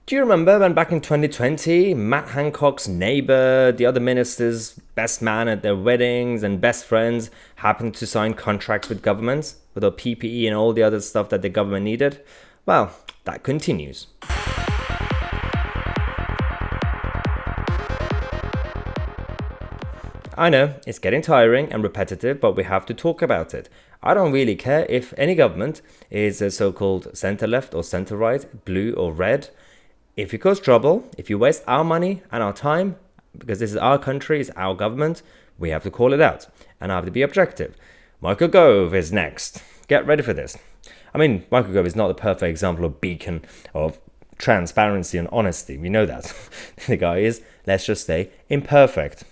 Do you remember when back in 2020, Matt Hancock's neighbor, the other minister's best man at their weddings and best friends happened to sign contracts with governments, with our PPE and all the other stuff that the government needed? Well, that continues. I know, it's getting tiring and repetitive, but we have to talk about it. I don't really care if any government is a so-called centre-left or centre-right, blue or red. If you cause trouble, if you waste our money and our time, because this is our country, it's our government, we have to call it out. And I have to be objective. Michael Gove is next. Get ready for this. I mean, Michael Gove is not the perfect example of beacon of transparency and honesty. We know that. The guy is, let's just say, imperfect.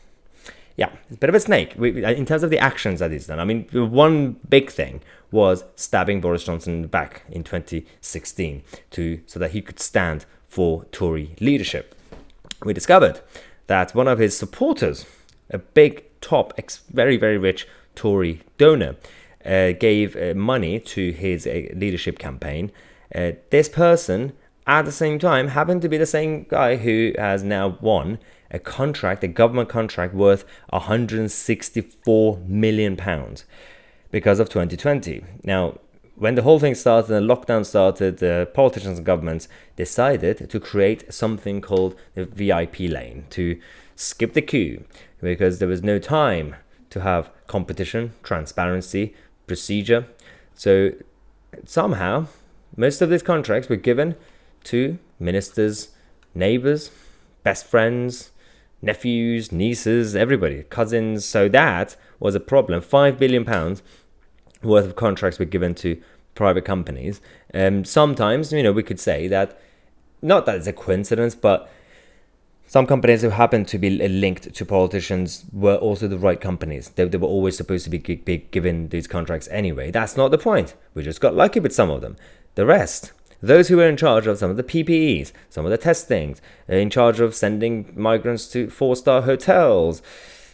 Yeah, it's a bit of a snake in terms of the actions that he's done. I mean, one big thing was stabbing Boris Johnson in the back in 2016 so that he could stand for Tory leadership. We discovered that one of his supporters, a big, top, very, very rich Tory donor, gave money to his leadership campaign. This person, at the same time, happened to be the same guy who has now won a government contract worth £164 million because of 2020. Now, when the whole thing started and the lockdown started, the politicians and governments decided to create something called the VIP lane, to skip the queue, because there was no time to have competition, transparency, procedure. So somehow, most of these contracts were given to ministers, neighbours, best friends, nephews, nieces, everybody, cousins. So that was a problem. £5 billion worth of contracts were given to private companies. Sometimes, we could say that, not that it's a coincidence, but some companies who happen to be linked to politicians were also the right companies. They were always supposed to be given these contracts anyway. That's not the point. We just got lucky with some of them. The rest, those who were in charge of some of the PPEs, some of the testings, in charge of sending migrants to 4-star hotels,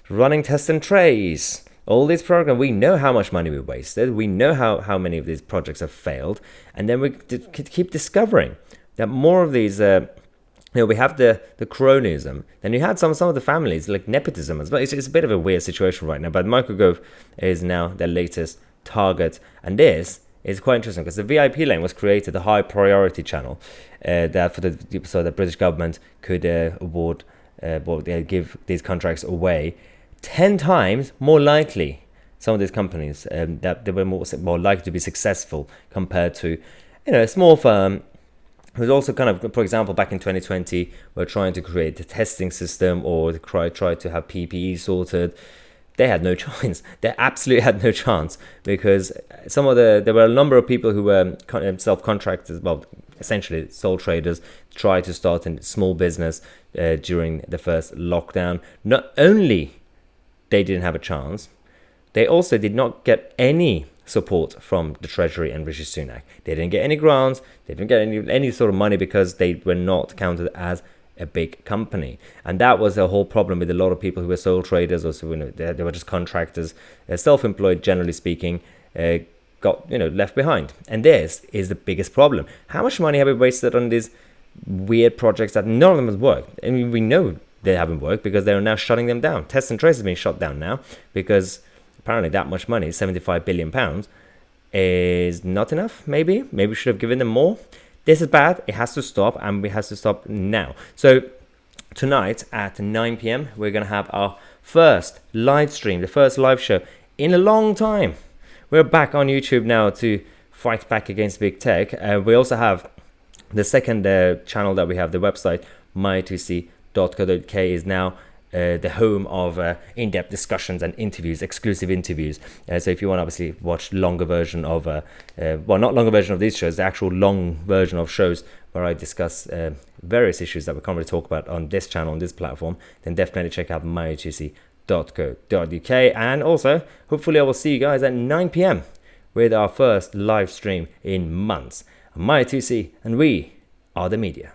running test and trace, all these programs, we know how much money we wasted. We know how many of these projects have failed. And then we keep discovering that more of these, we have the cronyism. Then you had some of the families, like nepotism as well. It's a bit of a weird situation right now. But Michael Gove is now the latest target. And this is quite interesting because the VIP lane was created, a high priority channel, so the British government could give these contracts away 10 times more likely. Some of these companies that they were more likely to be successful compared to a small firm who's also kind of, for example, back in 2020 were trying to create a testing system or try to have PPE sorted. They had no chance. They absolutely had no chance because there were a number of people who were self-contractors, well, essentially sole traders, try to start a small business during the first lockdown. Not only they didn't have a chance, they also did not get any support from the Treasury and Rishi Sunak. They didn't get any grants, they didn't get any sort of money because they were not counted as a big company. And that was a whole problem with a lot of people who were sole traders or they were just contractors, self-employed generally speaking, got left behind. And this is the biggest problem. How much money have we wasted on these weird projects that none of them has worked? I mean, we know they haven't worked because they are now shutting them down. Test and Trace has been shut down now because apparently that much money, £75 billion, is not enough. Maybe we should have given them more. This is bad. It has to stop, and it has to stop now. So tonight at 9 p.m, we're going to have our first live stream, the first live show in a long time. We're back on YouTube now to fight back against big tech. We also have the second channel that we have, the website, my2c.co.uk, is now the home of in-depth discussions and interviews, exclusive interviews. So if you want to obviously watch longer version of, not longer version of these shows, the actual long version of shows where I discuss various issues that we can't really talk about on this channel, on this platform, then definitely check out my2c.co.uk. And also, hopefully I will see you guys at 9 p.m. with our first live stream in months. I'm My2c, and we are the media.